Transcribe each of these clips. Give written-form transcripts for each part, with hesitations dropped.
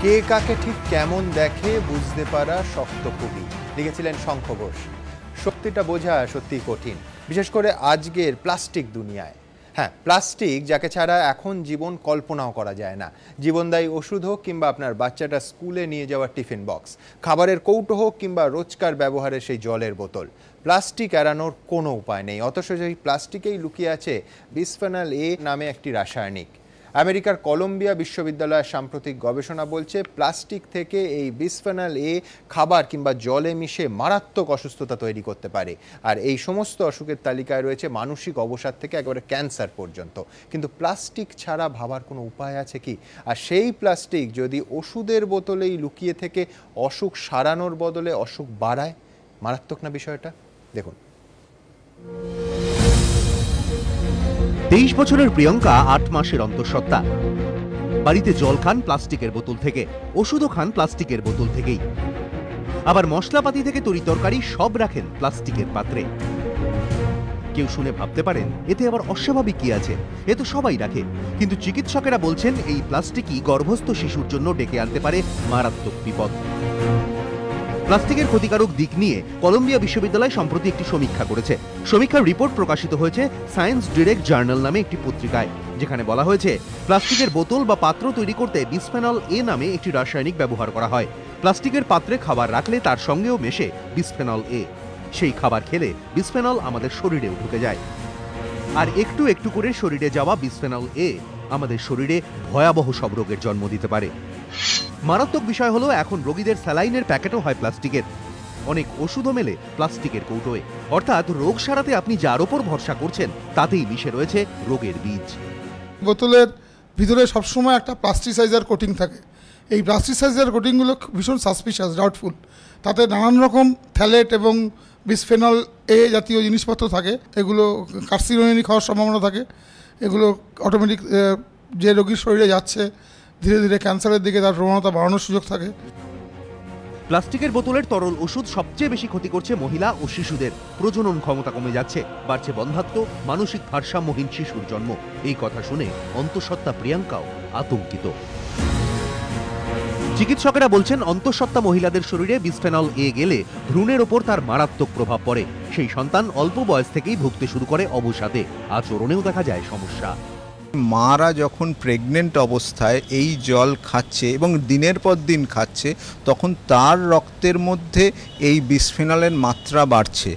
কে কাকে ঠিক কেমন দেখে বুঝতে পারা শক্ত খুবই, লিখেছিলেন শঙ্খ ঘোষ। সত্যিটা বোঝা সত্যিই কঠিন, বিশেষ করে আজকের প্লাস্টিক দুনিয়ায়। হ্যাঁ, প্লাস্টিক যাকে ছাড়া এখন জীবন কল্পনাও করা যায় না। জীবনদায়ী ওষুধ হোক কিংবা আপনার বাচ্চাটা স্কুলে নিয়ে যাওয়ার টিফিন বক্স, খাবারের কৌটো হোক কিংবা রোজকার ব্যবহারের সেই জলের বোতল, প্লাস্টিক এড়ানোর কোনো উপায় নেই। অথচ সেই প্লাস্টিকেই লুকিয়ে আছে বিসফেনল এ নামে একটি রাসায়নিক। আমেরিকার কলম্বিয়া বিশ্ববিদ্যালয়ের সাম্প্রতিক গবেষণা বলছে, প্লাস্টিক থেকে এই বিসফেনল এ খাবার কিংবা জলে মিশে মারাত্মক অসুস্থতা তৈরি করতে পারে। আর এই সমস্ত অসুখের তালিকায় রয়েছে মানসিক অবসাদ থেকে একেবারে ক্যান্সার পর্যন্ত। কিন্তু প্লাস্টিক ছাড়া ভাবার কোনো উপায় আছে কি? আর সেই প্লাস্টিক যদি ওষুধের বোতলেই লুকিয়ে থেকে অসুখ সারানোর বদলে অসুখ বাড়ায়, মারাত্মক না বিষয়টা? দেখুন। 23 বছরের প্রিয়ঙ্কা 8 মাসের অন্তঃসত্ত্বা। বাড়িতে জল খান প্লাস্টিকের বোতল থেকে, ওষুধও খান প্লাস্টিকের বোতল থেকেই। আবার মশলাপাতি থেকে তরি তরকারি সব রাখেন প্লাস্টিকের পাত্রে। কেউ শুনে ভাবতে পারেন এতে আবার অস্বাভাবিক কি আছে, এ তো সবাই রাখে। কিন্তু চিকিৎসকেরা বলছেন এই প্লাস্টিকই গর্ভস্থ শিশুর জন্য ডেকে আনতে পারে মারাত্মক বিপদ। প্লাস্টিকের ক্ষতিকারক দিক নিয়ে কলম্বিয়া বিশ্ববিদ্যালয় সম্প্রতি একটি সমীক্ষা করেছে। সমীক্ষার রিপোর্ট প্রকাশিত হয়েছে সায়েন্স ডিরেক্ট জার্নাল নামে একটি পত্রিকায়, যেখানে বলা হয়েছে প্লাস্টিকের বোতল বা পাত্র তৈরি করতে বিসফেনল এ নামে একটি রাসায়নিক ব্যবহার করা হয়। প্লাস্টিকের পাত্রে খাবার রাখলে তার সঙ্গেও মেশে বিসফেনল এ। সেই খাবার খেলে বিসফেনল আমাদের শরীরেও ঢুকে যায়। আর একটু একটু করে শরীরে যাওয়া বিসফেনল এ আমাদের শরীরে ভয়াবহ সব রোগের জন্ম দিতে পারে। মারাত্মক বিষয় হলো, এখন রোগীদের স্যালাইনের প্যাকেটও হয় প্লাস্টিকের। অনেক ওষুধও মেলে প্লাস্টিকের কৌটোয়। অর্থাৎ রোগ সারাতে আপনি যার ওপর ভরসা করছেন তাতেই মিশে রয়েছে রোগের বীজ। বোতলের ভিতরে সবসময় একটা প্লাস্টিসাইজার কোটিং থাকে। এই প্লাস্টিসাইজার কোটিংগুলো ভীষণ সাসপিশিয়াস, ডাউটফুল। তাতে নানান রকম থ্যালেট এবং বিসফেনল এ জাতীয় জিনিসপত্র থাকে। এগুলো কার্সিনোজেনিক হওয়ার সম্ভাবনা থাকে। এগুলো অটোমেটিক যে রোগীর শরীরে যাচ্ছে ধীরে ধীরে ক্যান্সারের দিকে তার প্রবণতা বাড়ানোর সুযোগ থাকে। প্লাস্টিকের বোতলের তরল ওষুধ সবচেয়ে বেশি ক্ষতি করছে মহিলা ও শিশুদের। প্রজনন ক্ষমতা কমে যাচ্ছে, বাড়ছে বন্ধ্যাত্ব, মানসিক ভারসাম্যহীন শিশুর জন্ম। এই কথা শুনে অন্তঃসত্ত্বা প্রিয়াঙ্কাও আতঙ্কিত। চিকিৎসকেরা বলছেন, অন্তঃসত্ত্বা মহিলাদের শরীরে বিসফেনল এ গেলে ভ্রূণের ওপর তার মারাত্মক প্রভাব পড়ে। সেই সন্তান অল্প বয়স থেকেই ভুগতে শুরু করে অবসাদে। আচরণেও দেখা যায় সমস্যা। মারা যখন প্রেগনেন্ট অবস্থায় এই জল খাচ্ছে এবং দিনের পর দিন খাচ্ছে, তখন তার রক্তের মধ্যে এই বিসফেনলের মাত্রা বাড়ছে,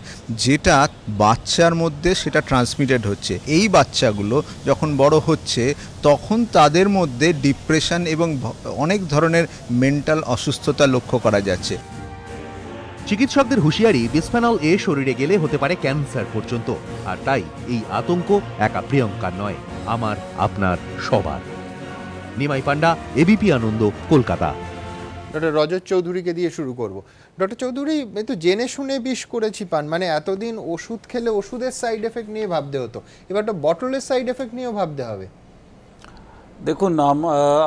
যেটা বাচ্চার মধ্যে সেটা ট্রান্সমিটেড হচ্ছে। এই বাচ্চাগুলো যখন বড় হচ্ছে তখন তাদের মধ্যে ডিপ্রেশন এবং অনেক ধরনের মেন্টাল অসুস্থতা লক্ষ্য করা যাচ্ছে। চিকিৎসকদের হুঁশিয়ারি, বিসফেনল এ শরীরে গেলে হতে পারে ক্যান্সার পর্যন্ত। আর তাই এই আতঙ্ক একা প্রিয়ঙ্কার নয়, আমার, আপনার, সবার। নিমাই পান্ডা, এবিপি আনন্দ, কলকাতা। ডক্টর রজত চৌধুরীকে দিয়ে শুরু করব। ডক্টর চৌধুরী, এই তো জেনে শুনে বিষ করেছি পান, মানে এতদিন ওষুধ খেলে ওষুধের সাইড এফেক্ট নিয়ে ভাবতে হতো, এবার তো বটলের সাইড এফেক্ট নিয়েও ভাবতে হবে। দেখুন,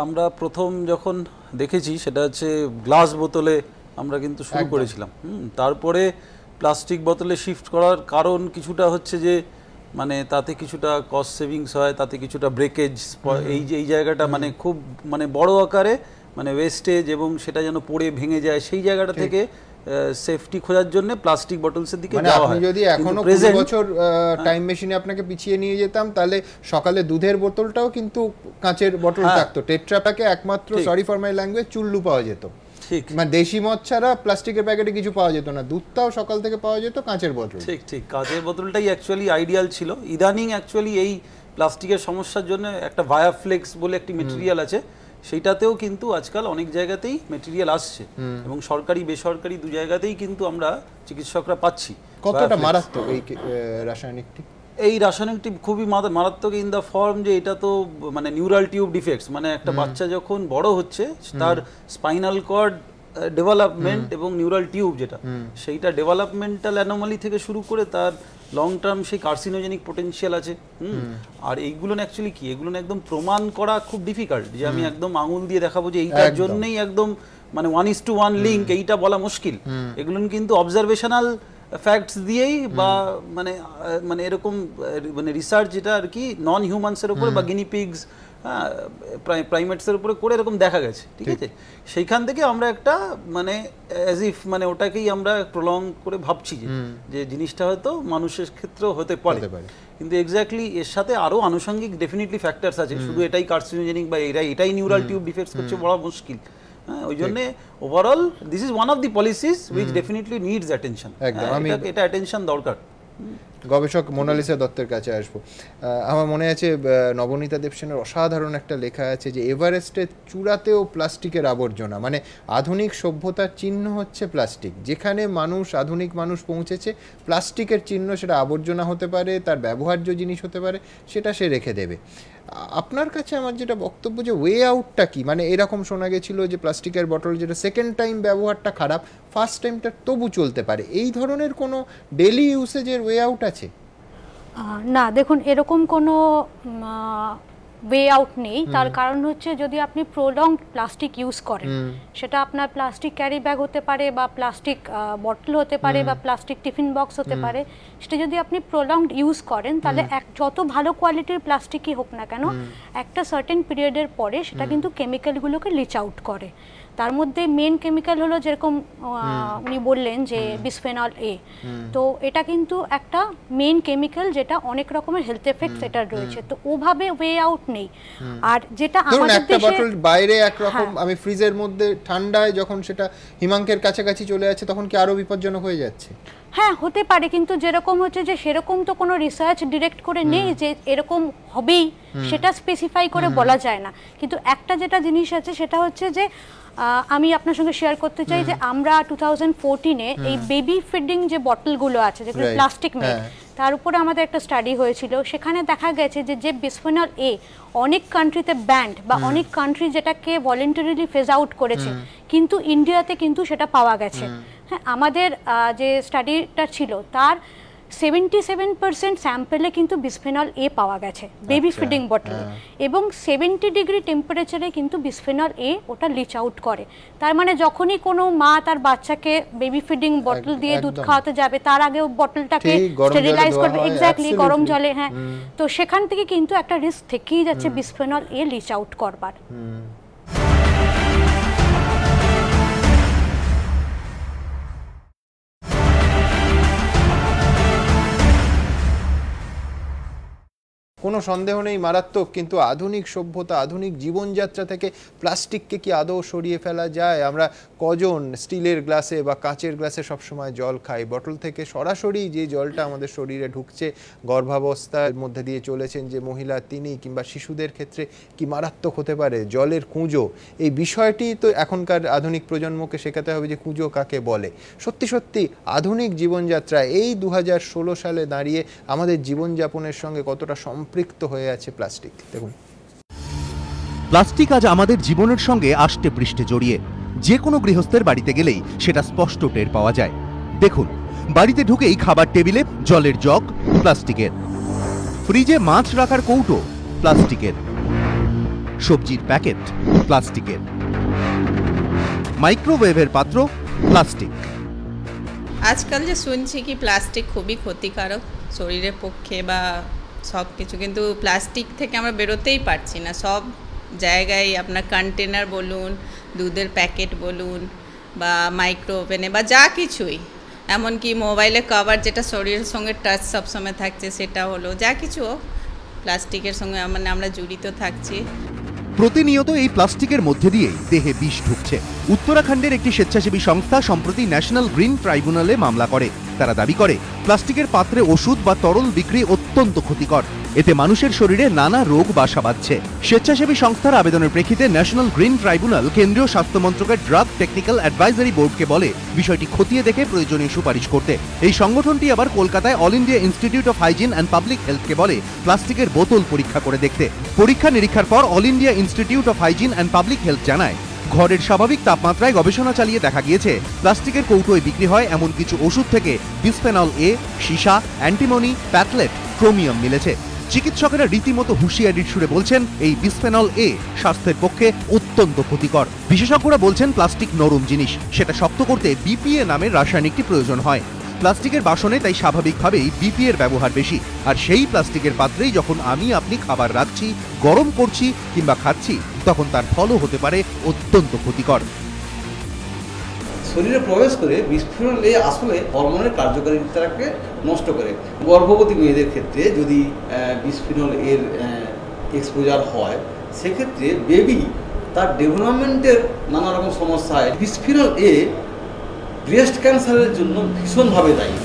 আমরা প্রথম যখন দেখেছি সেটা হচ্ছে গ্লাস বোতলে আমরা কিন্তু শুরু করেছিলাম। তারপরে প্লাস্টিক বোতলে শিফট করার কারণ কিছুটা হচ্ছে যে মানে তাতে কিছুটা কস্ট সেভিংস হয়, তাতে কিছুটা ব্রেকেজ, এই জায়গাটা মানে খুব মানে বড় আকারে মানে ওয়েস্টেজ এবং সেটা যেন পড়ে ভেঙে যায়, সেই জায়গাটা থেকে সেফটি খোঁজার জন্য প্লাস্টিক বটলসের দিকে যাওয়া হয়। যদি এখনো 20 বছর টাইম মেশিনে আপনাকে পিছিয়ে নিয়ে যেতাম, তাহলে সকালে দুধের বোতলটাও কিন্তু কাঁচের বোতল থাকতো। টেট্রাপ্যাকে একমাত্র, সরি ফর মাই ল্যাঙ্গুয়েজ, চুল্লু পাওয়া যেত। ঠিক, মানে দেশি মদ ছাড়া প্লাস্টিকের প্যাকেটে কিছু পাওয়া যেত না। দুধটাও সকাল থেকে পাওয়া যেত কাঁচের বোতল। ঠিক ঠিক, কাঁচের বোতলটাই অ্যাকচুয়ালি আইডিয়াল ছিল। ইদানিং অ্যাকচুয়ালি এই প্লাস্টিকের সমস্যার জন্য একটা ভায়াফ্লেক্স বলে একটি মেটেরিয়াল আছে, সেইটাতেও কিন্তু আজকাল অনেক জায়গাতেই মেটেরিয়াল আসছে এবং সরকারি বেসরকারি দু জায়গাতেই কিন্তু আমরা চিকিৎসকরা পাচ্ছি। কতটা মারাত্মক এই রাসায়নিকটি? এই রাসায়নিকটি খুবই মারাত্মক ইন দ্য ফর্ম যে এটা তো মানে নিউরাল টিউব ডিফেক্টস, মানে একটা বাচ্চা যখন বড় হচ্ছে তার স্পাইনাল কর্ড ডেভেলপমেন্ট এবং নিউরাল টিউব যেটা, সেইটা ডেভেলপমেন্টাল অ্যানোমালি থেকে শুরু করে তার লং টার্ম সেই কার্সিনোজেনিক পোটেনশিয়াল আছে। আর এইগুলো অ্যাকচুয়ালি কি, এগুলো একদম প্রমাণ করা খুব ডিফিকাল্ট যে আমি একদম আঙুল দিয়ে দেখাবো যে এইটার জন্যই একদম মানে 1:1 লিঙ্ক, এইটা বলা মুশকিল। এগুলো কিন্তু অবজারভেশনাল ফ্যাক্টস দিয়েই বা মানে মানে এরকম মানে রিসার্চ যেটা আর কি নন হিউম্যানসের উপরে বা গিনি পিগস হ্যাঁ প্রাইমেটসের উপরে করে এরকম দেখা গেছে, ঠিক আছে? সেইখান থেকে আমরা একটা মানে অ্যাজ ইফ মানে ওটাকেই আমরা প্রলং করে ভাবছি যে জিনিসটা হয়তো মানুষের ক্ষেত্রেও হতে পারে, কিন্তু এক্স্যাক্টলি এর সাথে আরো আনুষঙ্গিক ডেফিনেটলি ফ্যাক্টরস আছে। শুধু এটাই কার্সিনোজেনিক বা এটাই নিউরাল টিউব ডিফেক্টস করছে বলা মুশকিল। হ্যাঁ, ওই জন্য overall this is one of the policies which definitely needs attention. এটা অ্যাটেনশন দরকার। গবেষক মোনালিসা দত্তের কাছে আসবো। আমার মনে আছে নবনীতা দেবসেনের অসাধারণ একটা লেখা আছে যে এভারেস্টের চূড়াতেও প্লাস্টিকের আবর্জনা, মানে আধুনিক সভ্যতার চিহ্ন হচ্ছে প্লাস্টিক। যেখানে আধুনিক মানুষ পৌঁছেছে, প্লাস্টিকের চিহ্ন, সেটা আবর্জনা হতে পারে, তার ব্যবহার্য জিনিস হতে পারে, সেটা সে রেখে দেবে। আপনার কাছে আমার যেটা বক্তব্য যে ওয়ে আউটটা কি, মানে এরকম শোনা গেছিল যে প্লাস্টিকের বটল যেটা সেকেন্ড টাইম ব্যবহারটা খারাপ, ফার্স্ট টাইমটা তবু চলতে পারে, এই ধরনের কোনো ডেলি ইউসেজের ওয়ে আউট আছে? না, দেখুন এরকম কোনো ওয়ে আউট নেই। তার কারণ হচ্ছে যদি আপনি প্রলংড প্লাস্টিক ইউজ করেন, সেটা আপনার প্লাস্টিক ক্যারি ব্যাগ হতে পারে বা প্লাস্টিক বটল হতে পারে বা প্লাস্টিক টিফিন বক্স হতে পারে, সেটা যদি আপনি প্রলংড ইউজ করেন তাহলে যত ভালো কোয়ালিটির প্লাস্টিকই হোক না কেন, একটা সার্টেন পিরিয়ডের পরে সেটা কিন্তু কেমিক্যালগুলোকে লিচ আউট করে। তার মধ্যে মেন কেমিক্যাল হলো যেরকম উনি বললেন যে বিসফেনল এ, তো এটা কিন্তু একটা মেন কেমিক্যাল যেটা অনেক রকমের হেলথ এফেক্টস এটার রয়েছে। তো ওভাবে ওয়ে আউট নেই। আর যেটা আমাদের একটা বটল বাইরে একরকম, আমি ফ্রিজের মধ্যে ঠান্ডায় যখন সেটা হিমাঙ্কের কাছাকাছি চলে যাচ্ছে তখন কি আরো বিপজ্জনক হয়ে যাচ্ছে? হ্যাঁ, হতে পারে, কিন্তু যেরকম হচ্ছে যে সেরকম তো কোনো রিসার্চ ডিরেক্ট করে নেই যে এরকম হবেই, সেটা স্পেসিফাই করে বলা যায় না। কিন্তু একটা যেটা জিনিস আছে সেটা হচ্ছে যে আমি আপনার সঙ্গে শেয়ার করতে চাই যে আমরা 2014-এ এই বেবি ফিডিং যে বটলগুলো আছে যেগুলো প্লাস্টিক মেড, তার উপরে আমাদের একটা স্টাডি হয়েছিল। সেখানে দেখা গেছে যে বিসফেনল এ অনেক কান্ট্রিতে ব্যান্ড বা অনেক কান্ট্রি যেটাকে ভলেন্টারিলি ফেজ আউট করেছে, কিন্তু ইন্ডিয়াতে কিন্তু সেটা পাওয়া গেছে। হ্যাঁ, আমাদের যে স্টাডিটা ছিল তার 77% স্যাম্পেলে কিন্তু বিসফেনল এ পাওয়া গেছে বেবি ফিডিং বটলে, এবং 70 ডিগ্রি টেম্পারেচারে কিন্তু বিসফেনল এ ওটা লিচ আউট করে। তার মানে যখনই কোনো মা তার বাচ্চাকে বেবি ফিডিং বটল দিয়ে দুধ খাওয়াতে যাবে তার আগে বটলটাকে স্টেরিলাইজ করবে, এক্স্যাক্টলি গরম জলে। হ্যাঁ, তো সেখান থেকে কিন্তু একটা রিস্ক থেকেই যাচ্ছে বিসফেনল এ লিচ আউট করবার। কোনো সন্দেহ নেই মারাত্মক, কিন্তু আধুনিক সভ্যতা, আধুনিক জীবনযাত্রা থেকে প্লাস্টিককে কি আদৌ সরিয়ে ফেলা যায়? আমরা কজন স্টিলের গ্লাসে বা কাঁচের গ্লাসে সবসময় জল খাই? বটল থেকে সরাসরি যে জলটা আমাদের শরীরে ঢুকছে, গর্ভাবস্থার মধ্যে দিয়ে চলেছেন যে মহিলা তিনি, কিংবা শিশুদের ক্ষেত্রে কি মারাত্মক হতে পারে জলের কুঁজো। এই বিষয়টি তো এখনকার আধুনিক প্রজন্মকে শেখাতে হবে যে কুঁজো কাকে বলে। সত্যি সত্যি আধুনিক জীবনযাত্রা এই 2016 সালে দাঁড়িয়ে আমাদের জীবনযাপনের সঙ্গে কতটা সম্পৃক্ত হয়ে আছে প্লাস্টিক। দেখুন, প্লাস্টিক আজ আমাদের জীবনের সঙ্গে আষ্টে পৃষ্ঠে জড়িয়ে। যে কোনো গৃহস্থের বাড়িতে গেলেই সেটা স্পষ্ট টের পাওয়া যায়। দেখুন, বাড়িতে ঢুকেই খাবার টেবিলে জলের জগ প্লাস্টিকের, ফ্রিজে মাছ রাখার কৌটো প্লাস্টিকের, সবজির প্যাকেট প্লাস্টিকের, মাইক্রোওয়েভের পাত্র প্লাস্টিক। আজকাল যে শুনছি কি প্লাস্টিক খুবই ক্ষতিকারক শরীরের পক্ষে বা সব কিছু, কিন্তু প্লাস্টিক থেকে আমরা বেরোতেই পারছি না। সব জায়গায় আপনার কন্টেনার বলুন, দুধের প্যাকেট বলুন বা মাইক্রো ওভেনে বা যা কিছুই, এমনকি মোবাইলের কভার যেটা শরীরের সঙ্গে টাচ সবসময় থাকছে সেটা হলো, যা কিছু প্লাস্টিকের সঙ্গে মানে আমরা জড়িত থাকছি। প্রতিনিয়ত এই প্লাস্টিকের মধ্যে দিয়েই দেহে বিষ ঢুকছে। উত্তরাখণ্ডের একটি স্বেচ্ছাসেবী সংস্থা সম্প্রতি ন্যাশনাল গ্রিন ট্রাইব্যুনালে মামলা করে। তারা দাবি করে প্লাস্টিকের পাত্রে ওষুধ বা তরল বিক্রি অত্যন্ত ক্ষতিকর, এতে মানুষের শরীরে নানা রোগ বাসা বাঁধছে। স্বেচ্ছাসেবী সংস্থার আবেদনের প্রেক্ষিতে ন্যাশনাল গ্রিন ট্রাইব্যুনাল কেন্দ্রীয় স্বাস্থ্য মন্ত্রকের ড্রাগ টেকনিক্যাল অ্যাডভাইজারি বোর্ডকে বলে বিষয়টি খতিয়ে দেখে প্রয়োজনীয় সুপারিশ করতে। এই সংগঠনটি আবার কলকাতায় all India institute of hygiene and public হেলথকে বলে প্লাস্টিকের বোতল পরীক্ষা করে দেখতে। পরীক্ষা নিরীক্ষার পর all India institute of hygiene and public health জানায় ঘরের স্বাভাবিক তাপমাত্রায় গবেষণা চালিয়ে দেখা গিয়েছে প্লাস্টিকের কৌটোয় বিক্রি হয় এমন কিছু ওষুধ থেকে বিসফেনল এ, সীসা, অ্যান্টিমনি, প্যাথলেট, ক্রোমিয়াম মিলেছে। চিকিৎসকেরা রীতিমতো হুঁশিয়ারির সুরে বলছেন এই বিসফেনল এ স্বাস্থ্যের পক্ষে অত্যন্ত ক্ষতিকর। বিশেষজ্ঞরা বলছেন প্লাস্টিক নরম জিনিস, সেটা শক্ত করতে বিপিএ নামের রাসায়নিকটি প্রয়োজন হয়। প্লাস্টিকের বাসনে তাই স্বাভাবিকভাবেই বিপি এর ব্যবহার বেশি, আর সেই প্লাস্টিকের পাত্রেই যখন আপনি খাবার রাখছি, গরম করছি কিংবা খাচ্ছি, তখন তার ফলও হতে পারে অত্যন্ত ক্ষতিকর। শরীরে প্রবেশ করে বিস্ফোরণ আসলে হরমোনের কার্যকারিতাকে নষ্ট করে। গর্ভবতী মেয়েদের ক্ষেত্রে যদি বিসফিনল এর এক্সপোজার হয়, সেক্ষেত্রে বেবি তার ডেভেলপমেন্টের নানা রকম সমস্যায় বিসফিনল এ ব্রেস্ট ক্যান্সারের জন্য ভীষণভাবে দায়ী।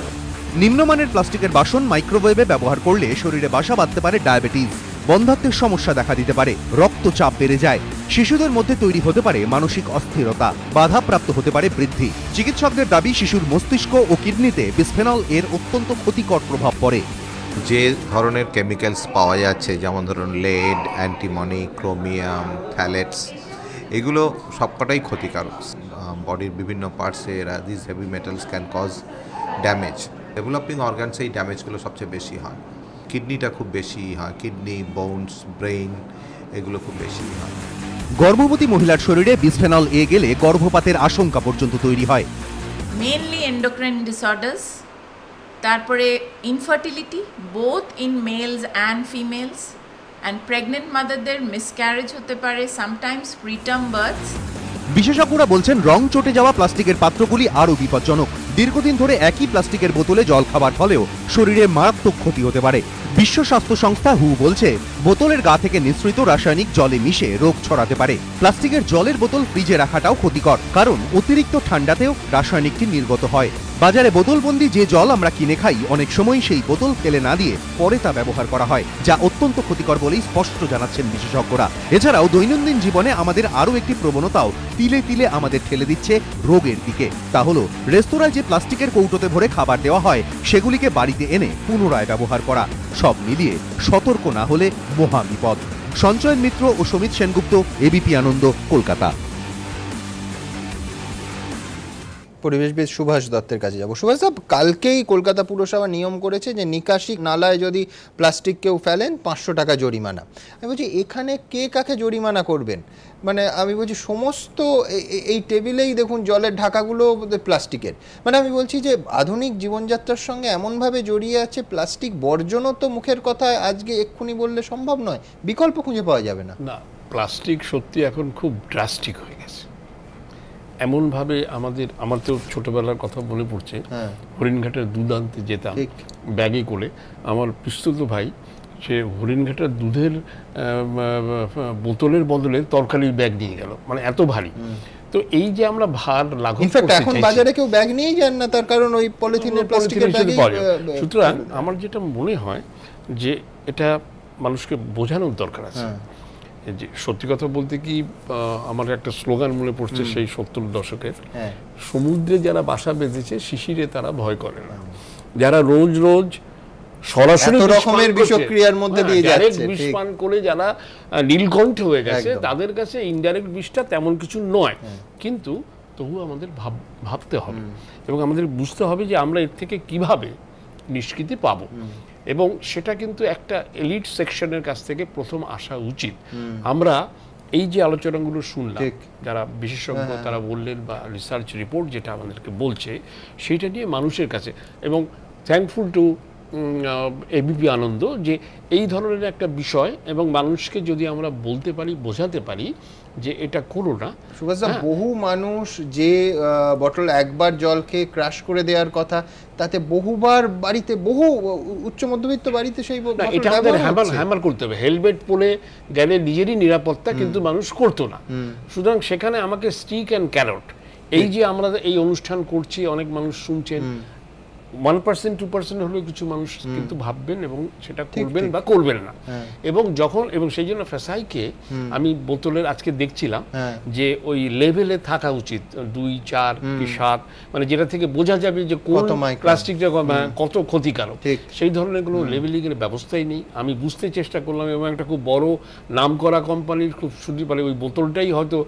নিম্নমানের প্লাস্টিকের বাসন মাইক্রোওয়েভে ব্যবহার করলে শরীরে বাসা বাঁধতে পারে ডায়াবেটিস, বন্ধ্যাত্বের সমস্যা দেখা দিতে পারে, রক্তচাপ বেড়ে যায়, শিশুদের মধ্যে তৈরি হতে পারে মানসিক অস্থিরতা, বাধাপ্রাপ্ত হতে পারে বৃদ্ধি। চিকিৎসকদের দাবি, শিশুর মস্তিষ্ক ও কিডনিতে বিসফেনল এর অত্যন্ত ক্ষতিকর প্রভাব পড়ে। যে ধরনের কেমিক্যালস পাওয়া যাচ্ছে, যেমন ধরুন লেড, অ্যান্টিমনি, ক্রোমিয়াম, থ্যালেটস, এগুলো সবকটাই ক্ষতিকারক। বডির বিভিন্ন পার্টসে this heavy metals can cause damage. Developing অর্গানসে এই ড্যামেজগুলো সবচেয়ে বেশি হয়। কিডনিটা খুব বেশি হয়, কিডনি, বোনস, ব্রেইন, এগুলো খুব বেশি হয়। গর্ভবতী মহিলার শরীরে বিসফেনল এ গেলে গর্ভপাতের আশঙ্কা পর্যন্ত তৈরি হয়। মেইনলি এন্ডোক্রাইন ডিসঅর্ডার্স, তারপরে infertility both in males and females, and pregnant মাদারদের মিসক্যারেজ হতে পারে, সামটাইমস প্রিটার্ম বার্থস। বিশেষজ্ঞরা বলছেন রং চটে যাওয়া প্লাস্টিকের পাত্রগুলি আরও বিপজ্জনক। দীর্ঘদিন ধরে একই প্লাস্টিকের বোতলে জল খাবার ফলেও শরীরে মারাত্মক ক্ষতি হতে পারে। বিশ্ব স্বাস্থ্য সংস্থা হু বলছে, বোতলের গা থেকে নিঃসৃত রাসায়নিক জলে মিশে রোগ ছড়াতে পারে। প্লাস্টিকের জলের বোতল ফ্রিজে রাখাটাও ক্ষতিকর, কারণ অতিরিক্ত ঠান্ডাতেও রাসায়নিকটি নির্গত হয়। বাজারে বোতলবন্দি যে জল আমরা কিনে খাই, অনেক সময় সেই বোতল ফেলে না দিয়ে পরে তা ব্যবহার করা হয়, যা অত্যন্ত ক্ষতিকর বলেই স্পষ্ট জানাচ্ছেন বিশেষজ্ঞরা। এছাড়াও দৈনন্দিন জীবনে আমাদের আরও একটি প্রবণতাও তিলে তিলে আমাদের ঠেলে দিচ্ছে রোগের দিকে। তা হলো রেস্তোরাঁয় যে প্লাস্টিকের কৌটোতে ভরে খাবার দেওয়া হয়, সেগুলিকে বাড়িতে এনে পুনরায় ব্যবহার করা। সব মিলিয়ে সতর্ক না হলে মহা বিপদ। সঞ্চয়ন মিত্র ও সমিত সেনগুপ্ত, এবিপি আনন্দ, কলকাতা। পরিবেশবিদ সুভাষ দত্তের কাছে যাব। সুভাষ সাহেব, কালকেই কলকাতা পুরসভা নিয়ম করেছে যে নিকাশি নালায় যদি প্লাস্টিক কেউ ফেলেন 500 টাকা জরিমানা। আমি বলছি, এখানে কে কাকে জরিমানা করবেন? মানে আমি বলছি, সমস্ত এই টেবিলেই দেখুন জলের ঢাকাগুলো প্লাস্টিকের। মানে আমি বলছি যে আধুনিক জীবনযাত্রার সঙ্গে এমনভাবে জড়িয়ে আছে, প্লাস্টিক বর্জনও তো মুখের কথায় আজকে এক্ষুনি বললে সম্ভব নয়, বিকল্প খুঁজে পাওয়া যাবে না। না, প্লাস্টিক সত্যি এখন খুব ড্রাস্টিক হয়ে গেছে। এমনভাবে আমার তো ছোটবেলার কথা মনে পড়ছে, হরিণঘাটের দুধ আনতে যেতাম ব্যাগে করে। আমার পিস্তুত ভাই সে হরিণঘাটের দুধের বোতলের বদলে তরকারির ব্যাগ নিয়ে গেল, মানে এত ভারী। তো এই যে আমরা ভার লাঘব করতে চাইছি, এখন বাজারে কেউ ব্যাগ নিয়েই যান না, তার কারণ ওই পলিথিনের প্লাস্টিকের ব্যাগই। সুতরাং আমার যেটা মনে হয় যে এটা মানুষকে বোঝানোর দরকার আছে। যে সত্যি কথা বলতে কি, আমার একটা স্লোগান মনে পড়ছে সেই 70 দশকের, সমুদ্রে যারা বাসা বেঁধেছে শিশিরে তারা ভয় করে না। যারা রোজ রোজ সরাসরি রকমের বিষক্রিয়ার মধ্যে দিয়ে যাচ্ছে, বিষ পান করে যারা নীলকণ্ঠ হয়ে গেছে, তাদের কাছে ইনডাইরেক্ট বিষটা তেমন কিছু নয়, কিন্তু তবু আমাদের ভাবতে হবে এবং আমাদের বুঝতে হবে যে আমরা এর থেকে কিভাবে নিষ্কৃতি পাবো। এবং সেটা কিন্তু একটা এলিট সেকশনের কাছ থেকে প্রথম আসা উচিত। আমরা এই যে আলোচনাগুলো শুনলাম, যারা বিশেষজ্ঞ তারা বললেন, বা রিসার্চ রিপোর্ট যেটা আমাদেরকে বলছে, সেইটা নিয়ে মানুষের কাছে, এবং থ্যাঙ্কফুল টু এবিপি আনন্দ যে এই ধরনের একটা বিষয়, এবং মানুষকে যদি আমরা বলতে পারি, বোঝাতে পারি যে এটা করো না। সুভাষদা, বহু মানুষ যে বটল একবার জল খেয়ে ক্রাশ করে দেওয়ার কথা, তাতে বহুবার বাড়িতে, বহু উচ্চ মধ্যবিত্ত বাড়িতে সেই এটা আমাদের হ্যামার করতে হবে। হেলমেট পরে গেলে নিজেরই নিরাপত্তা, কিন্তু মানুষ করতো না। সুতরাং সেখানে আমাকে স্টিক অ্যান্ড ক্যারট, এই যে আমরা এই অনুষ্ঠান করছি, অনেক মানুষ শুনছেন, 1% 2% হলেও কিছু মানুষ কিন্তু ভাববেন এবং সেটা করবেন বা করবেন না। এবং সেই জন্য ফেসাইকে আমি বোতলের আজকে দেখছিলাম যে ওই লেভেলে থাকা উচিত 2, 4 কি 7, মানে যেটা থেকে বোঝা যাবে যে কোন প্লাস্টিকটা কত ক্ষতিকারক, সেই ধরনের কোনো লেভেলিং এর ব্যবস্থাই নেই। আমি বুঝতে চেষ্টা করলাম, এবং একটা খুব বড় নাম করা কোম্পানির খুব শুধু মানে ওই বোতলটাই হয়তো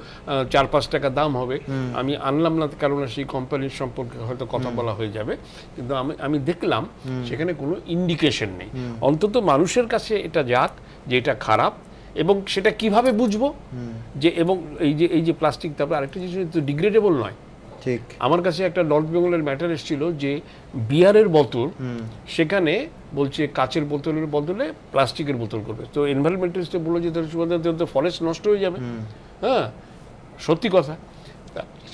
4-5 টাকা দাম হবে, আমি আনলাম না, কারণ সেই কোম্পানির সম্পর্কে হয়তো কথা বলা হয়ে যাবে, কিন্তু আমি দেখলাম সেখানে কোনো ইন্ডিকেশন নেই। অন্তত মানুষের কাছে এটা যাক যে এটা খারাপ, এবং সেটা কিভাবে বুঝবো যে, এবং এই যে প্লাস্টিক, তারপরে আরেকটা জিনিস তো ডিগ্রেডেবল নয়, ঠিক। আমার কাছে একটা নর্থ বেঙ্গলের ম্যাটার এসেছিল যে বিয়ারের বোতল সেখানে বলছে কাচের বোতলের বদলে প্লাস্টিকের বোতল করবে, তো এনভায়রনমেন্টালিস্ট বললো যে তো ফরেস্ট নষ্ট হয়ে যাবে। হ্যাঁ, সত্যি কথা।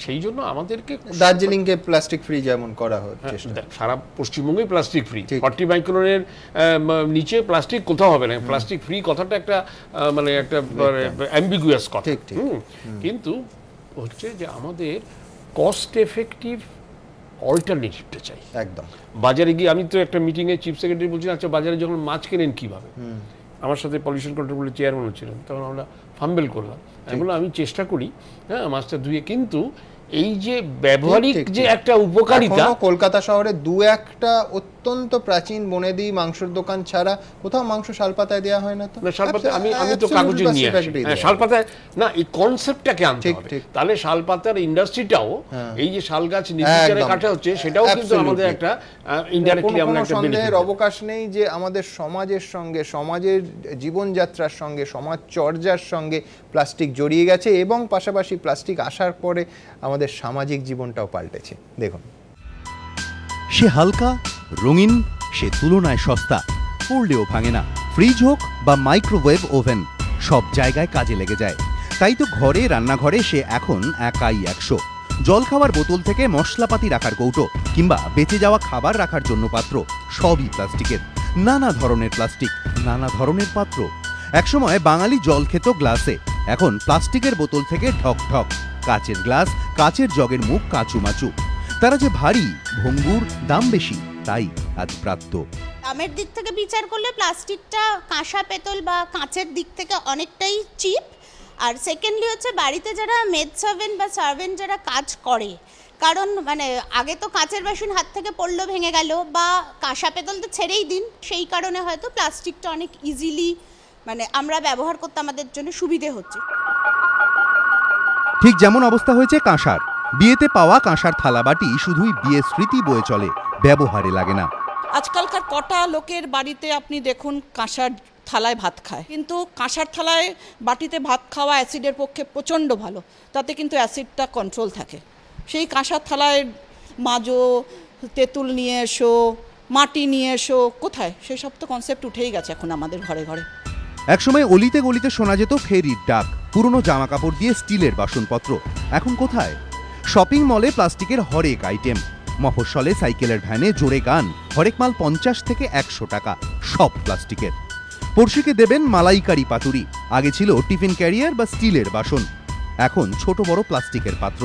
সেই জন্য আমাদেরকে দার্জিলিংকে প্লাস্টিক ফ্রি যেমন করা হচ্ছে, সারা পশ্চিমবঙ্গেই প্লাস্টিক ফ্রি, 40 মাইক্রনের নিচে প্লাস্টিক কোথাও হবে না। প্লাস্টিক ফ্রি কথাটা একটা মানে একটা অ্যাম্বিগুয়াস কথা, কিন্তু হচ্ছে যে আমাদের কস্ট এফেক্টিভ অল্টারনেটিভটা চাই। একদম। বাজারে গিয়ে আমি তো একটা মিটিংয়ে চিফ সেক্রেটারি বলছি, আচ্ছা বাজারে যখন মাছ কেনেন কীভাবে, আমার সাথে পলিউশন কন্ট্রোল বোর্ডের চেয়ারম্যান ছিলেন, তখন আমরা ফাম্বেল করলাম। আমি বললাম আমি চেষ্টা করি হ্যাঁ মাছটা ধুয়ে, কিন্তু এই যে ব্যবহারিক যে একটা উপকারিতা, কলকাতা শহরে দু একটা অত্যন্ত প্রাচীন বনেদি মাংসের দোকান ছাড়া কোথাও মাংস শালপাতায় দেওয়া হয় না। তো শালপাতা আমি তো কাগজে নিয়ে আসি, শালপাতায় না, এই কনসেপ্টটাকে আনতে হবে, তাহলে শালপাতার ইন্ডাস্ট্রিটাও এই যে শাল গাছ নির্বিচারে কাটা হচ্ছে সেটাও কিন্তু আমাদের একটা ইনডাইরেক্টলি আমরা একটা সন্দেহের অবকাশ নেই যে আমাদের সমাজের সঙ্গে, সমাজের জীবনযাত্রার সঙ্গে, সমাজ চর্যার সঙ্গে প্লাস্টিক জড়িয়ে গেছে, এবং পাশাপাশি প্লাস্টিক আসার পরে আমাদের সামাজিক জীবনটাও পাল্টেছে। দেখুন, সে হালকা, রঙিন, সে তুলনায় সস্তা, পড়লেও ভাঙে না। ফ্রিজ হোক বা মাইক্রোওয়েভ ওভেন, সব জায়গায় কাজে লেগে যায়। তাই তো ঘরে, রান্নাঘরে সে এখন একাই 100। জল খাওয়ার বোতল থেকে মশলাপাতি রাখার কৌটো কিংবা বেঁচে যাওয়া খাবার রাখার জন্য পাত্র, সবই প্লাস্টিকের। নানা ধরনের প্লাস্টিক, নানা ধরনের পাত্র। একসময় বাঙালি জল খেত গ্লাসে, এখন প্লাস্টিকের বোতল থেকে ঢক ঢক। কাচের গ্লাস, কাচের জগের মুখ কাঁচুমাচু। তারা যে ভারী, ভঙ্গুর, দাম বেশি, তাই আজ প্রাপ্ত। দামের দিক থেকে বিচার করলে প্লাস্টিকটা কাঁসা পেতল বা কাঁচের দিক থেকে অনেকটাই চিপ। আর সেকেন্ডলি হচ্ছে বাড়িতে যারা মেড সার্ভেন্ট বা সার্ভেন্ট যারা কাজ করে, কারণ মানে আগে তো কাঁচের বাসন হাত থেকে পড়লো ভেঙে গেল, বা কাঁসা পেতল তো ছেড়েই দিন, সেই কারণে হয়তো প্লাস্টিকটা অনেক ইজিলি মানে আমরা ব্যবহার করতে আমাদের জন্য সুবিধে হচ্ছে। ঠিক যেমন অবস্থা হয়েছে কাঁসার। বিয়েতে পাওয়া কাঁসার থালাবাটি শুধুই বিয়ের স্মৃতি বয়ে চলে, ব্যবহারে লাগে না। আজকালকার কটা লোকের বাড়িতে আপনি দেখুন কাঁসার থালায় ভাত খায়, কিন্তু কাঁসার থালায় বাটিতে ভাত খাওয়া অ্যাসিডের পক্ষে প্রচণ্ড ভালো, তাতে কিন্তু অ্যাসিডটা কন্ট্রোল থাকে। সেই কাঁসার থালায় মাজো, তেঁতুল নিয়ে এসো, মাটি নিয়ে এসো, কোথায় সেসব তো কনসেপ্ট উঠেই গেছে এখন আমাদের ঘরে ঘরে। একসময় অলিতে গলিতে শোনা যেত ফেরির ডাক, পুরনো জামা কাপড় দিয়ে স্টিলের বাসনপত্র। এখন কোথায়? শপিং মলে প্লাস্টিকের হরেক আইটেম, মফস্বলে সাইকেলের ভ্যানে জোরে গান, হরেক মাল 50 থেকে 100 টাকা, সব প্লাস্টিকের। পড়শিকে দেবেন মালাইকারি পাতুরি, আগে ছিল টিফিন ক্যারিয়ার বা স্টিলের বাসন, এখন ছোট বড় প্লাস্টিকের পাত্র।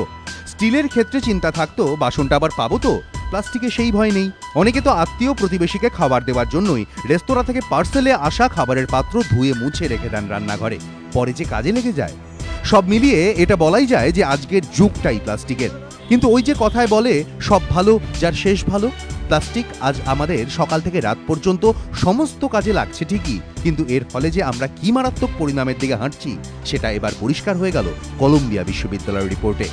স্টিলের ক্ষেত্রে চিন্তা থাকতো বাসনটা আবার পাবো তো, প্লাস্টিকে সেই ভয় নেই। অনেকে তো আত্মীয় প্রতিবেশীকে খাবার দেওয়ার জন্যই রেস্তোরাঁ থেকে পার্সেলে আসা খাবারের পাত্র ধুয়ে মুছে রেখে দেন রান্নাঘরে, পরে যে কাজে লেগে যায়। সব মিলিয়ে এটা বলাই যায় যে আজকের যুগটাই প্লাস্টিকের। কিন্তু ওই যে কথায় বলে সব ভালো যার শেষ ভালো, প্লাস্টিক আজ আমাদের সকাল থেকে রাত পর্যন্ত সমস্ত কাজে লাগছে ঠিকই, কিন্তু এর ফলে যে আমরা কি মারাত্মক পরিণামের দিকে হাঁটছি সেটা এবার পরিষ্কার হয়ে গেল কলম্বিয়া বিশ্ববিদ্যালয়ের রিপোর্টে।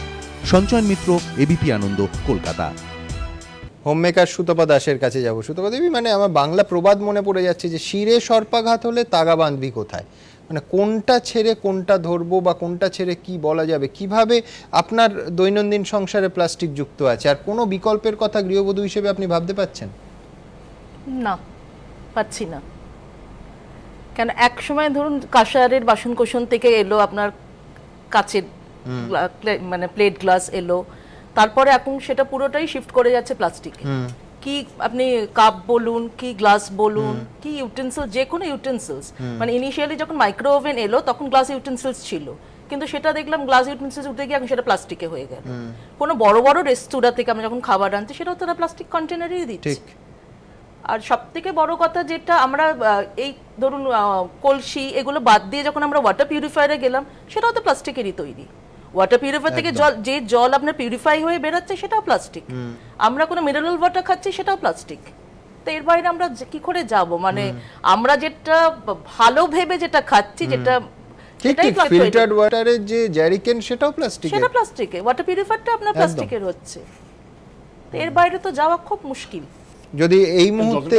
সঞ্চয়ন মিত্র, এবিপি আনন্দ, কলকাতা। হোমমেকার সুতপা দাসের কাছে যাব। সুতপা দেবী, মানে আমার বাংলা প্রবাদ মনে পড়ে যাচ্ছে যে শিরে সর্পাঘাত হলে তাগা বাঁধবি কোথায়, মানে কোনটা ছেড়ে কোনটা ধরবো বা কোনটা ছেড়ে কি বলা যাবে, কিভাবে আপনার দৈনন্দিন সংসারে প্লাস্টিক যুক্ত আছে, আর কোনো বিকল্পের কথা গৃহবধূ হিসেবে আপনি ভাবতে পাচ্ছেন? না, পাচ্ছি না। কেন, এক সময় ধরুন কাঁসারের বাসনকোসন থেকে এলো আপনার কাচের মানে প্লেট গ্লাস এলো, তারপরে এখন সেটা পুরোটাই শিফট করে যাচ্ছে প্লাস্টিকে। কি আপনি কাপ বলুন, কি গ্লাস বলুন, কি ইউটেন্সিল, যে কোনো ইউটেন্সিলস, মানে ইনিশিয়ালি যখন মাইক্রো ওভেন এলো তখন গ্লাস ইউটেন্সিলস ছিল, কিন্তু সেটা দেখলাম গ্লাস ইউটেন্সিলস উঠে গিয়ে এখন সেটা প্লাস্টিকে হয়ে গেল। কোনো বড় বড় রেস্তোরাঁ থেকে আমরা যখন খাবার আনছি সেটাও তারা প্লাস্টিক কন্টেনারেই দিচ্ছে। আর সব থেকে বড় কথা যেটা আমরা এই ধরুন কলসি এগুলো বাদ দিয়ে যখন আমরা ওয়াটার পিউরিফায়ারে গেলাম, সেটাও তো প্লাস্টিকেরই তৈরি। ওয়াটার পিউরিফায়ার থেকে যে জল আপনার পিউরিফাই হয়ে বেরোচ্ছে সেটাও প্লাস্টিক। আমরা কোনো মিনারেল ওয়াটার খাচ্ছি সেটাও প্লাস্টিক। তো এর বাইরে আমরা কি করে যাব? মানে আমরা যেটা ভালো ভেবে যেটা খাচ্ছি, যেটা ফিল্টার্ড ওয়াটারের যে জারিকেন সেটাও প্লাস্টিক, সেটা প্লাস্টিকে, ওয়াটার পিউরিফায়ারটা আপনার প্লাস্টিকের হচ্ছে। তো এর বাইরে তো যাওয়া খুব মুশকিল। যদি এই মুহূর্তে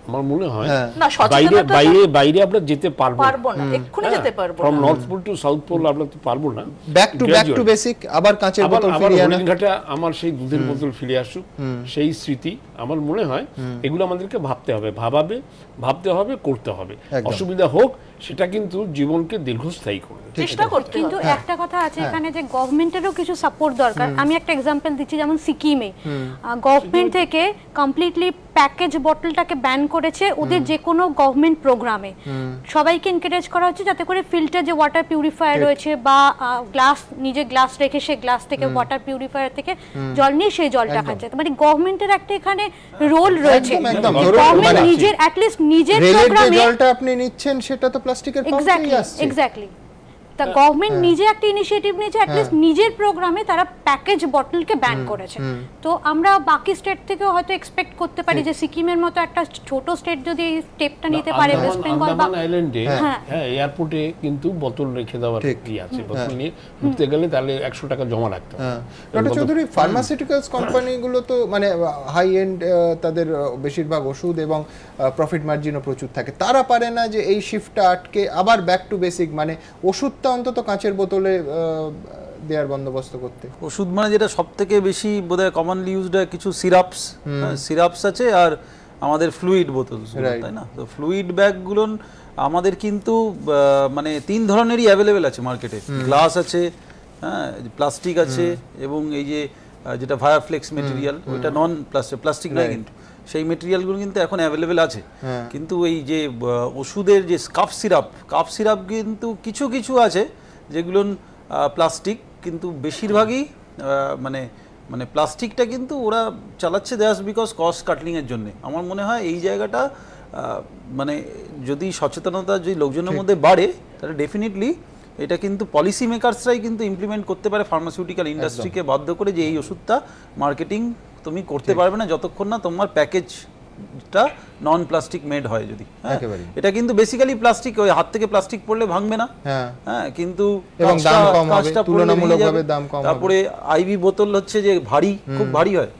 আমার মনে হয় না, সচেতনতা বাইরে আমরা যেতে পারবো না, এক্ষুনি যেতে পারবো ফ্রম না। North pole to south pole আমরা তো পারবো না। ব্যাক টু বেসিক, আবার কাঁচের বোতল ফিরিয়ে আনা, ঘাটা আমার সেই দুধের বোতল ফিরে আসুক, সেই স্মৃতি। আমার মনে হয় এগুলো আমাদেরকে ভাবতে হবে, করতে হবে। অসুবিধা হোক, সেটা কিন্তু জীবনকে দীর্ঘস্থায়ী করবে, চেষ্টা করতে। কিন্তু একটা কথা আছে এখানে যে গভর্নমেন্টেরও কিছু সাপোর্ট দরকার। আমি একটা এক্সাম্পল দিচ্ছি, যেমন সিকিমে গভর্নমেন্ট থেকে কমপ্লিটলি প্যাকেজ বটলটাকে ব্যান করেছে ওদের যে কোনো গভর্নমেন্ট প্রোগ্রামে। সবাইকে এনকারেজ করা হচ্ছে যাতে করে ফিল্টার যে ওয়াটার পিউরিফায়ার রয়েছে বা নিজে গ্লাস রেখে সে গ্লাস থেকে ওয়াটার পিউরিফায়ার থেকে জল নিয়ে সেই জলটা খাচ্ছে। মানে গভর্নমেন্টের একটা এখানে রোল রয়েছে। গভর্নমেন্ট নিজের অ্যাটলিস্ট নিজের প্রোগ্রামে জলটা আপনি নিচ্ছেন সেটা তো প্লাস্টিকের পাত্রেই আসছে। এক্স্যাক্টলি। তা গভর্নমেন্ট নিজে একটা ইনিশিয়েটিভ নিয়েছে, অ্যাটলিস্ট নিজের প্রোগ্রামে তারা প্যাকেজ বটলকে ব্যান করেছে। তো আমরা বাকি স্টেট থেকে হয়তো এক্সপেক্ট করতে পারি যে সিকিমের মতো একটা ছোট স্টেট যদি এই স্টেপটা নিতে পারে, ওয়েস্ট বেঙ্গল বা আইল্যান্ডে এয়ারপোর্টে কিন্তু বোতল রেখে দেওয়ার কি আছে, বোতল নিয়ে ঢুকতে গেলে তাহলে 100 টাকা জমা রাখতে হবে। ডক্টর চৌধুরী, ফার্মাসিউটিক্যালস কোম্পানিগুলো তো মানে হাই এন্ড, তাদের বেশিরভাগ ওষুধ এবং প্রফিট মার্জিনও প্রচুর থাকে, তারা পারে না যে এই শিফটটা আটকে আবার ব্যাক টু বেসিক, মানে ওষুধটা অন্তত কাঁচের বোতলে দেওয়ার বন্দোবস্ত করতে। ওষুধ মানে যেটা সব থেকে বেশি বোধহয় কমনলি ইউজড হয় কিছু সিরাপস আছে আর আমাদের ফ্লুইড বোতল, তাই না? তো ফ্লুইড ব্যাগগুলো আমাদের কিন্তু মানে 3 ধরনেরই অ্যাভেলেবেল আছে মার্কেটে। গ্লাস আছে, হ্যাঁ, প্লাস্টিক আছে, এবং এই যে যেটা ভায়াফ্লেক্স মেটেরিয়াল, ওইটা নন প্লাস্টিক নয়, কিন্তু সেই মেটেরিয়ালগুলো কিন্তু এখন অ্যাভেলেবেল আছে। কিন্তু এই যে ওষুধের যে কাফ সিরাপ কিন্তু কিছু কিছু আছে যেগুলো প্লাস্টিক, কিন্তু বেশিরভাগই মানে প্লাস্টিকটা কিন্তু ওরা চালাচ্ছে দ্যাটস বিকজ কস্ট কাটলিংয়ের জন্য। আমার মনে হয় এই জায়গাটা মানে যদি সচেতনতা যদি লোকজনের মধ্যে বাড়ে, তাহলে ডেফিনেটলি এটা কিন্তু পলিসি মেকারসরাই কিন্তু ইমপ্লিমেন্ট করতে পারে ফার্মাসিউটিক্যাল ইন্ডাস্ট্রিকে বাধ্য করে যে এই ওষুধটা মার্কেটিং তুমি করতে পারবে না যতক্ষণ না তোমার প্যাকেজটা নন প্লাস্টিক মেড হয়। যদি এটা কিন্তু বেসিক্যালি প্লাস্টিক, ওই হাত থেকে প্লাস্টিক পড়লে ভাঙবে না, হ্যাঁ, কিন্তু তুলনামূলকভাবে দাম কম। তারপরে আইভি বোতল হচ্ছে যে ভারী, খুব ভারী হয়,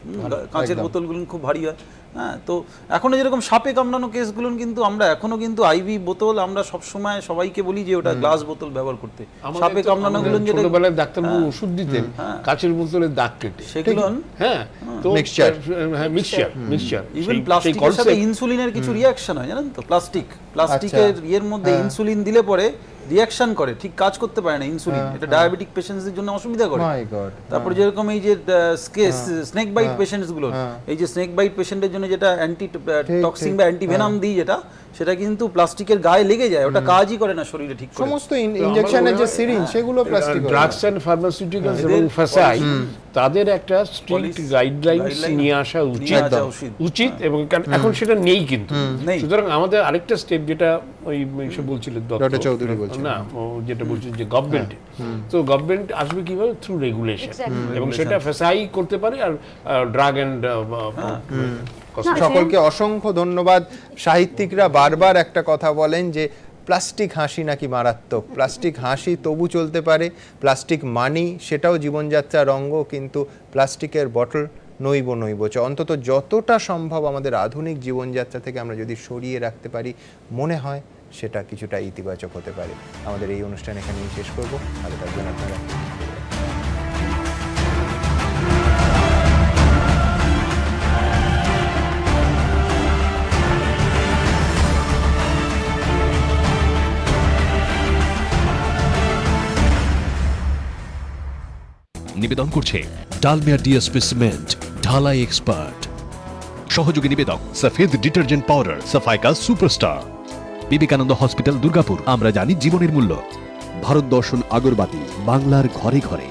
কাঁচের বোতলগুলো খুব ভারী হয়। হ্যাঁ, তো এখনো যেরকম সাপে কামড়ানো কেসগুলো কিন্তু আমরা এখনো কিন্তু আইভি বোতল আমরা সবসময় সবাইকে বলি যে ওটা গ্লাস বোতল ব্যবহার করতে। সাপে কামড়ানো গুলো যেটা ছোটবেলায় ডাক্তারবাবু ওষুধ দিতেন কাঁচের বোতলে দাগ কেটে, সেগুলো হ্যাঁ, তো মিক্সচার ইভেন প্লাস্টিকের সাথে ইনসুলিনের কিছু রিঅ্যাকশন হয়, জানেন তো? প্লাস্টিকের ইয়ের মধ্যে ইনসুলিন দিলে পরে রিঅ্যাকশন করে, ঠিক কাজ করতে পারে না ইনসুলিন। এটা ডায়াবেটিক পেশেন্টসদের জন্য অসুবিধা করে। তারপরে যেরকম এই যে স্নেক বাইট পেশেন্টস গুলো, এই যে স্নেক বাইট পেশেন্টের জন্য যেটা অ্যান্টি টক্সিন বা অ্যান্টি ভেনাম দিই, যেটা সেটা কিন্তু প্লাস্টিকের গায়ে লেগে যায়, ওটা কাজই করে না শরীরে ঠিক করে। সমস্ত ইনজেকশনের যে সিরিঞ্জ সেগুলো প্লাস্টিক। ড্রাগস এন্ড ফার্মাসিউটিক্যালস এবং ফাসাই তাদের একটা স্ট্রিক্ট গাইডলাইনস নিয়ে আসা উচিত, এবং এখন সেটা নেই কিন্তু। সুতরাং আমাদের আরেকটা স্টেপ যেটা ওই সে বলছিলেন ডক্টর চৌধুরী বলছেন না, যেটা বলছেন যে গভর্নমেন্ট, তো গভর্নমেন্ট আসবে কিভাবে? থ্রু রেগুলেশন, এবং সেটা ফাসাই করতে পারে আর ড্রাগ এন্ড। সকলকে অসংখ্য ধন্যবাদ। সাহিত্যিকরা বারবার একটা কথা বলেন যে প্লাস্টিক হাসি নাকি মারাত্মক। প্লাস্টিক হাসি তবু চলতে পারে, প্লাস্টিক মানি সেটাও জীবনযাত্রার অঙ্গ, কিন্তু প্লাস্টিকের বটল নইব অন্তত যতটা সম্ভব আমাদের আধুনিক জীবনযাত্রা থেকে আমরা যদি সরিয়ে রাখতে পারি, মনে হয় সেটা কিছুটা ইতিবাচক হতে পারে। আমাদের এই অনুষ্ঠান এখানেই শেষ করব। ভালো থাকবেন আপনারা। নিবেদন করছে ডালমিয়া ডিএসপি সিমেন্ট, ঢালাই এক্সপার্ট। সহযোগী নিবেদক সফেদ ডিটারজেন্ট পাউডার, সাফাইকা সুপারস্টার। বিবেকানন্দ হসপিটাল, দুর্গাপুর। আমরা জানি জীবনের মূল্য। ভারত দর্শন আগরবাতি, বাংলার ঘরে ঘরে।